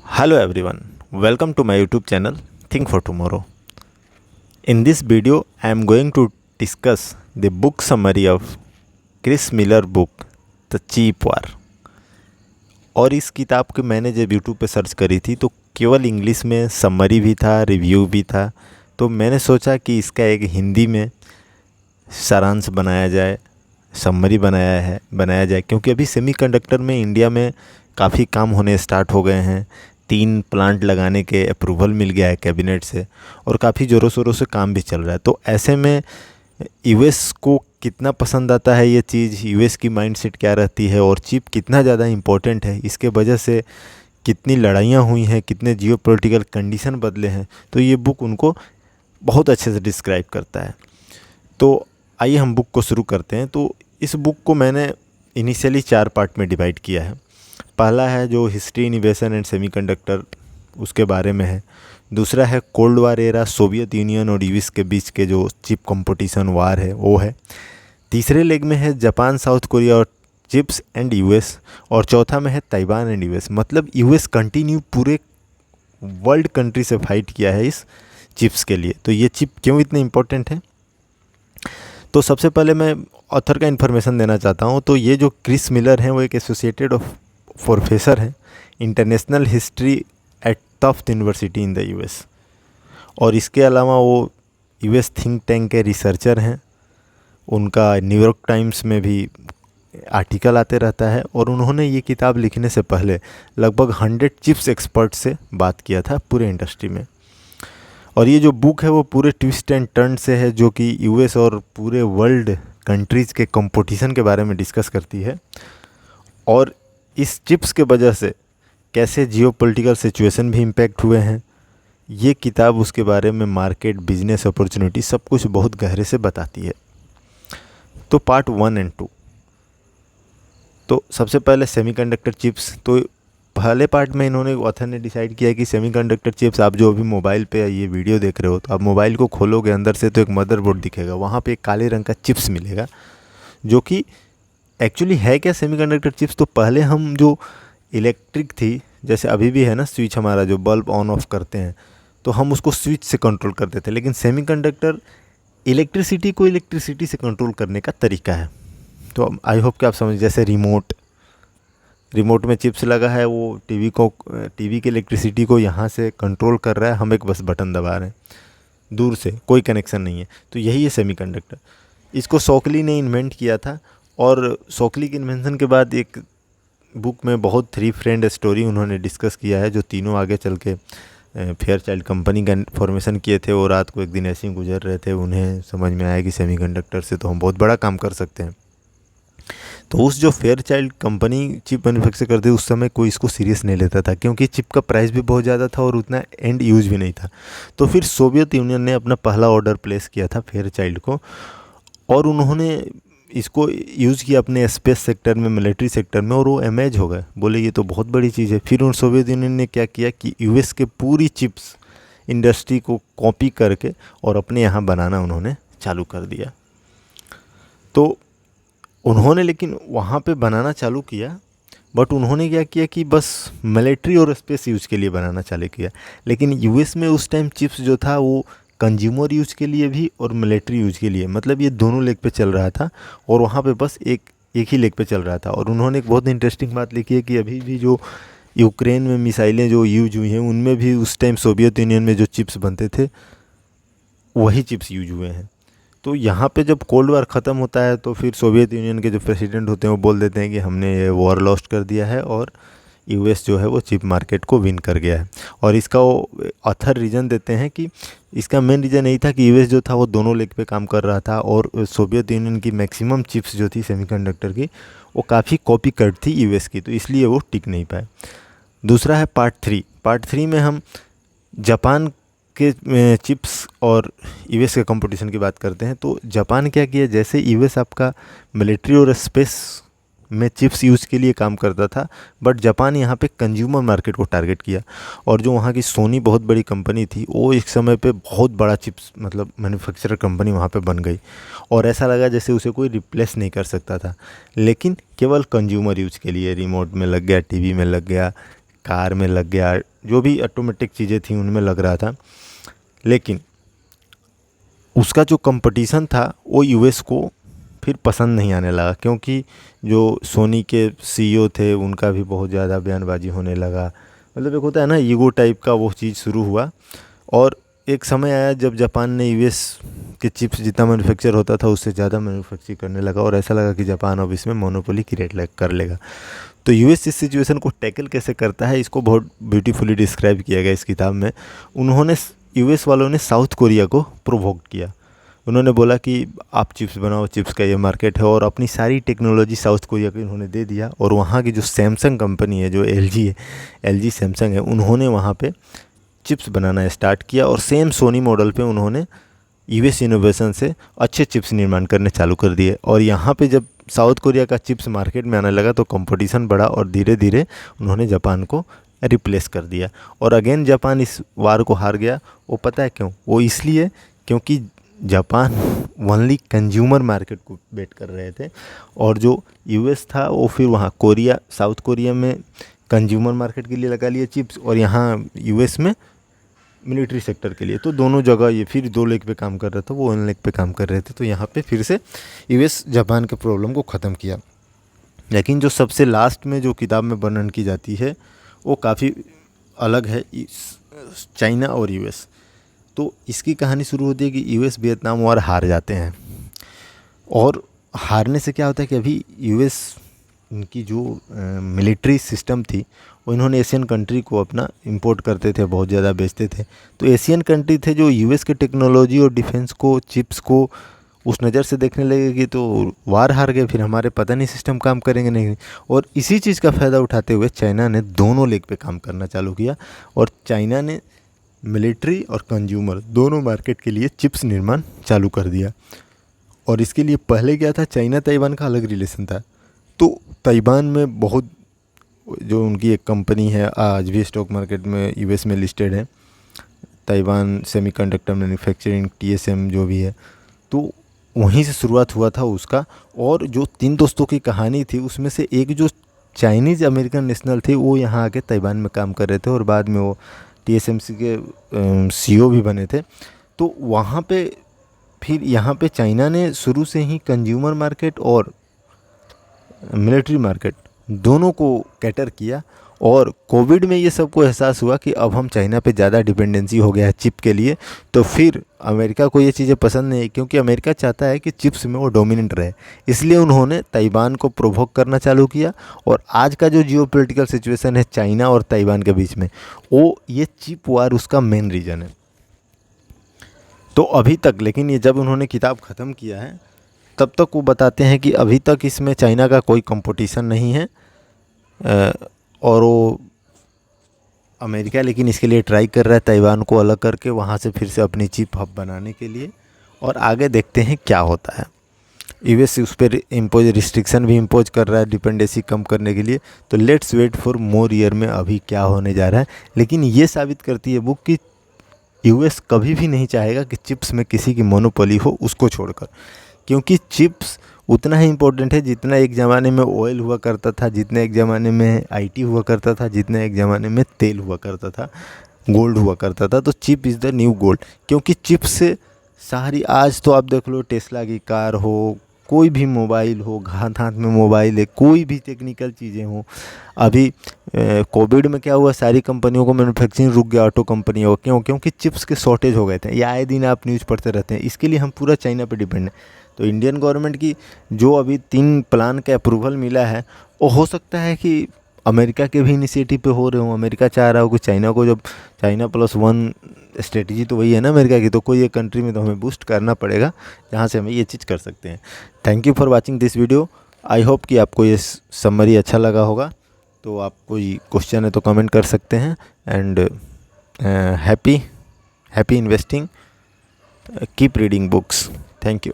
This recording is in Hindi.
Hello everyone, welcome to my YouTube channel Think for Tomorrow. In this video, I am going to discuss the book summary of Chris Miller book The Cheap War. और इस किताब को मैंने जब YouTube पे सर्च करी थी तो केवल इंग्लिश में समरी भी था, रिव्यू भी था। तो मैंने सोचा कि इसका एक हिंदी में सारांश बनाया जाए, समरी बनाया जाए क्योंकि अभी सेमीकंडक्टर में इंडिया में काफ़ी काम होने स्टार्ट हो गए हैं। 3 प्लांट लगाने के अप्रूवल मिल गया है कैबिनेट से और काफ़ी ज़ोरों शोरों से काम भी चल रहा है। तो ऐसे में यूएस को कितना पसंद आता है ये चीज़, यूएस की माइंडसेट क्या रहती है और चिप कितना ज़्यादा इम्पोर्टेंट है, इसके वजह से कितनी लड़ाइयाँ हुई हैं, कितने जियोपॉलिटिकल कंडीशन बदले हैं, तो ये बुक उनको बहुत अच्छे से डिस्क्राइब करता है। तो आइए हम बुक को शुरू करते हैं। तो इस बुक को मैंने इनिशियली 4 पार्ट में डिवाइड किया है। पहला है जो हिस्ट्री, इनोवेशन एंड सेमीकंडक्टर, उसके बारे में है। दूसरा है cold war era, Soviet union और यूएस के बीच के जो चिप कंपटीशन वार है वो है। तीसरे लेग में है जापान, साउथ कोरिया और चिप्स एंड यूएस। और चौथा में है ताइवान एंड यूएस। मतलब यूएस कंटिन्यू पूरे वर्ल्ड कंट्री से फाइट किया है इस चिप्स के लिए। तो ये चिप क्यों इतने इम्पोर्टेंट है, तो सबसे पहले मैं ऑथर का इन्फॉर्मेशन देना चाहता हूँ। तो ये जो क्रिस मिलर हैं वो एक एसोसिएटेड प्रोफेसर हैं international history eight tuft university in the US. और इसके अलावा वो यूएस थिंक टैंक के रिसर्चर हैं। उनका न्यूयॉर्क टाइम्स में भी आर्टिकल आते रहता है और उन्होंने ये किताब लिखने से पहले लगभग 100 चिप्स एक्सपर्ट से बात किया था पूरे इंडस्ट्री में। और ये जो बुक है वो पूरे ट्विस्ट एंड टर्न से है, जो कि यूएस और पूरे वर्ल्ड कंट्रीज़ के कंपटीशन के बारे में डिस्कस करती है और इस चिप्स के वजह से कैसे जियोपॉलिटिकल सिचुएशन भी इम्पैक्ट हुए हैं। ये किताब उसके बारे में मार्केट, बिजनेस अपॉर्चुनिटी सब कुछ बहुत गहरे से बताती है। तो पार्ट 1 एंड 2। तो सबसे पहले सेमीकंडक्टर चिप्स। तो पहले पार्ट में इन्होंने, ऑथर ने डिसाइड किया कि सेमीकंडक्टर चिप्स, आप जो अभी मोबाइल पे ये वीडियो देख रहे हो तो आप मोबाइल को खोलोगे, अंदर से तो एक मदरबोर्ड दिखेगा, वहाँ पे एक काले रंग का चिप्स मिलेगा जो कि एक्चुअली है क्या सेमीकंडक्टर चिप्स। तो पहले हम जो इलेक्ट्रिक थी, जैसे अभी भी है ना स्विच, हमारा जो बल्ब ऑन ऑफ करते हैं तो हम उसको स्विच से कंट्रोल करते थे, लेकिन सेमीकंडक्टर इलेक्ट्रिसिटी को इलेक्ट्रिसिटी से कंट्रोल करने का तरीका है। तो आई होप कि आप समझ, जैसे रिमोट में चिप्स लगा है, वो टीवी की इलेक्ट्रिसिटी को यहाँ से कंट्रोल कर रहा है, हम एक बस बटन दबा रहे हैं, दूर से कोई कनेक्शन नहीं है। तो यही है सेमीकंडक्टर। इसको शॉकली ने इन्वेंट किया था और शॉकली के इन्वेंशन के बाद एक बुक में बहुत 3 फ्रेंड स्टोरी उन्होंने डिस्कस किया है, जो तीनों आगे चल के फेयरचाइल्ड कंपनी का फॉर्मेशन किए थे। और रात को एक दिन ऐसे ही गुजर रहे थे, उन्हें समझ में आया कि सेमीकंडक्टर से तो हम बहुत बड़ा काम कर सकते हैं। तो उस जो फेयरचाइल्ड कंपनी चिप मैन्युफैक्चर करती उस समय कोई इसको सीरियस नहीं लेता था, क्योंकि चिप का प्राइस भी बहुत ज़्यादा था और उतना एंड यूज भी नहीं था। तो फिर सोवियत यूनियन ने अपना पहला ऑर्डर प्लेस किया था फेयरचाइल्ड को और उन्होंने इसको यूज़ किया अपने स्पेस सेक्टर में, मिलिट्री सेक्टर में, और वो अमेज हो गए, बोले ये तो बहुत बड़ी चीज़ है। फिर उन सोवियत यूनियन ने क्या किया कि यूएस के पूरी चिप्स इंडस्ट्री को कॉपी करके और अपने यहाँ बनाना उन्होंने चालू कर दिया। तो उन्होंने लेकिन वहाँ पे बनाना चालू किया, बट उन्होंने क्या किया कि बस मिलिट्री और स्पेस यूज़ के लिए बनाना चालू किया। लेकिन यूएस में उस टाइम चिप्स जो था वो कंज्यूमर यूज़ के लिए भी और मिलिट्री यूज़ के लिए, मतलब ये दोनों लेग पे चल रहा था और वहाँ पे बस एक ही लेग पे चल रहा था। और उन्होंने एक बहुत इंटरेस्टिंग बात लिखी है कि अभी भी जो यूक्रेन में मिसाइलें जो यूज हुई हैं उनमें भी उस टाइम सोवियत यूनियन में जो चिप्स बनते थे वही चिप्स यूज हुए हैं। तो यहाँ पे जब कोल्ड वार ख़त्म होता है तो फिर सोवियत यूनियन के जो प्रेसिडेंट होते हैं वो बोल देते हैं कि हमने ये वॉर लॉस्ट कर दिया है और यूएस जो है वो चिप मार्केट को विन कर गया है। और इसका वो ऑथर रीज़न देते हैं कि इसका मेन रीज़न यही था कि यूएस जो था वो दोनों लेग पे काम कर रहा था और सोवियत यूनियन की मैक्सिमम चिप्स जो थी सेमीकंडक्टर की वो काफ़ी कॉपी कट थी यूएस की, तो इसलिए वो टिक नहीं पाए। दूसरा है पार्ट 3 में हम जापान के चिप्स और यूएस के कंपटीशन की बात करते हैं। तो जापान क्या किया, जैसे यूएस आपका मिलिट्री और स्पेस में चिप्स यूज़ के लिए काम करता था, बट जापान यहाँ पे कंज्यूमर मार्केट को टारगेट किया। और जो वहाँ की सोनी बहुत बड़ी कंपनी थी वो एक समय पे बहुत बड़ा चिप्स मतलब मैन्युफैक्चरर कंपनी वहाँ पे बन गई और ऐसा लगा जैसे उसे कोई रिप्लेस नहीं कर सकता था, लेकिन केवल कंज्यूमर यूज़ के लिए। रिमोट में लग गया, टीवी में लग गया, कार में लग गया, जो भी ऑटोमेटिक चीज़ें थी उनमें लग रहा था, लेकिन उसका जो कंपटीशन था वो यूएस को फिर पसंद नहीं आने लगा, क्योंकि जो सोनी के सीईओ थे उनका भी बहुत ज़्यादा बयानबाजी होने लगा। मतलब एक होता है ना ईगो टाइप का, वो चीज़ शुरू हुआ। और एक समय आया जब जापान ने यूएस के चिप्स जितना मैन्युफैक्चर होता था उससे ज़्यादा मैन्युफैक्चर करने लगा, और ऐसा लगा कि जापान अब इसमें मोनोपोली क्रिएट कर लेगा। तो यूएस इस सिचुएशन को टैकल कैसे करता है, इसको बहुत ब्यूटीफुली डिस्क्राइब किया गया इस किताब में। उन्होंने यूएस वालों ने साउथ कोरिया को प्रोवोक किया। उन्होंने बोला कि आप चिप्स बनाओ, चिप्स का ये मार्केट है, और अपनी सारी टेक्नोलॉजी साउथ कोरिया को इन्होंने दे दिया। और वहाँ की जो सैमसंग कंपनी है, जो एलजी है, एलजी सैमसंग है, उन्होंने वहाँ पे चिप्स बनाना स्टार्ट किया, और सेम सोनी मॉडल पे उन्होंने यूएस इनोवेशन से अच्छे चिप्स निर्माण करने चालू कर दिए। और यहाँ पे जब साउथ कोरिया का चिप्स मार्केट में आने लगा तो कंपटीशन बढ़ा, और धीरे धीरे उन्होंने जापान को रिप्लेस कर दिया। और अगेन जापान इस वार को हार गया। वो पता है क्यों? वो इसलिए क्योंकि जापान ओनली कंज्यूमर मार्केट को बेट कर रहे थे, और जो यूएस था वो फिर वहाँ कोरिया, साउथ कोरिया में कंज्यूमर मार्केट के लिए लगा लिए चिप्स, और यहाँ यूएस में मिलिट्री सेक्टर के लिए। तो दोनों जगह ये फिर 2 लेग पे काम कर रहा था, वो 1 लेग पे काम कर रहे थे। तो यहाँ पे फिर से यूएस जापान के प्रॉब्लम को ख़त्म किया। लेकिन जो सबसे लास्ट में जो किताब में वर्णन की जाती है वो काफ़ी अलग है, चाइना और यूएस। तो इसकी कहानी शुरू होती है कि यूएस वियतनाम वॉर हार जाते हैं, और हारने से क्या होता है कि अभी यूएस इनकी जो मिलिट्री सिस्टम थी वो इन्होंने एशियन कंट्री को अपना इंपोर्ट करते थे, बहुत ज़्यादा बेचते थे। तो एशियन कंट्री थे जो यूएस के टेक्नोलॉजी और डिफेंस को, चिप्स को उस नज़र से देखने लगेगी, तो वार हार गए, फिर हमारे पता नहीं सिस्टम काम करेंगे नहीं। और इसी चीज़ का फ़ायदा उठाते हुए चाइना ने दोनों लेग पे काम करना चालू किया, और चाइना ने मिलिट्री और कंज्यूमर दोनों मार्केट के लिए चिप्स निर्माण चालू कर दिया। और इसके लिए पहले क्या था, चाइना ताइवान का अलग रिलेशन था। तो ताइवान में बहुत, जो उनकी एक कंपनी है आज भी स्टॉक मार्केट में यूएस में लिस्टेड है, ताइवान सेमीकंडक्टर मैन्युफैक्चरिंग, टीएसएम जो भी है, तो वहीं से शुरुआत हुआ था उसका। और जो 3 दोस्तों की कहानी थी उसमें से एक जो चाइनीज़ अमेरिकन नेशनल थे वो यहाँ आके ताइवान में काम कर रहे थे, और बाद में वो टीएसएमसी के सीईओ भी बने थे। तो वहाँ पे फिर यहाँ पे चाइना ने शुरू से ही कंज्यूमर मार्केट और मिलिट्री मार्केट दोनों को कैटर किया। और कोविड में ये सबको एहसास हुआ कि अब हम चाइना पे ज़्यादा डिपेंडेंसी हो गया है चिप के लिए। तो फिर अमेरिका को ये चीज़ें पसंद नहीं, क्योंकि अमेरिका चाहता है कि चिप्स में वो डोमिनेंट रहे, इसलिए उन्होंने ताइवान को प्रोवोक करना चालू किया। और आज का जो जियोपॉलिटिकल सिचुएशन है चाइना और ताइवान के बीच में, वो ये चिप वार उसका मेन रीज़न है। तो अभी तक, लेकिन ये जब उन्होंने किताब ख़त्म किया है तब तक वो बताते हैं कि अभी तक इसमें चाइना का कोई कंपटीशन नहीं है, और वो अमेरिका लेकिन इसके लिए ट्राई कर रहा है ताइवान को अलग करके वहाँ से फिर से अपनी चिप हब बनाने के लिए। और आगे देखते हैं क्या होता है। यूएस उस पर रिस्ट्रिक्शन भी इम्पोज कर रहा है डिपेंडेंसी कम करने के लिए। तो let's wait for more year में अभी क्या होने जा रहा है। लेकिन ये साबित करती है बुक कि यूएस कभी भी नहीं चाहेगा कि चिप्स में किसी की मोनोपोली हो उसको छोड़कर, क्योंकि चिप्स उतना ही इम्पोर्टेंट है जितना एक ज़माने में ऑयल हुआ करता था, जितना एक ज़माने में आईटी हुआ करता था, जितना एक ज़माने में तेल हुआ करता था, गोल्ड हुआ करता था। तो chip is the new gold, क्योंकि चिप से सारी, आज तो आप देख लो टेस्ला की कार हो, कोई भी मोबाइल हो, हाथ हाथ में मोबाइल है, कोई भी टेक्निकल चीज़ें हो। अभी कोविड में क्या हुआ, सारी कंपनियों को मैन्युफैक्चरिंग रुक गया, ऑटो कंपनियों को, क्यों? क्योंकि चिप्स के शॉर्टेज हो गए थे। ये आए दिन आप न्यूज़ पढ़ते रहते हैं। इसके लिए हम पूरा चाइना पे डिपेंड है। तो इंडियन गवर्नमेंट की जो अभी 3 प्लान का अप्रूवल मिला है, वो हो सकता है कि अमेरिका के भी इनिशिएटिव पे हो रहे हों। अमेरिका चाह रहा हो कि चाइना को, जब चाइना +1 स्ट्रेटजी तो वही है ना अमेरिका की, तो कोई एक कंट्री में तो हमें बूस्ट करना पड़ेगा जहाँ से हमें ये चीज़ कर सकते हैं। Thank you for watching this video. I hope कि आपको ये समरी अच्छा लगा होगा। तो आप कोई क्वेश्चन है तो कमेंट कर सकते हैं। And happy investing, keep reading books. Thank you.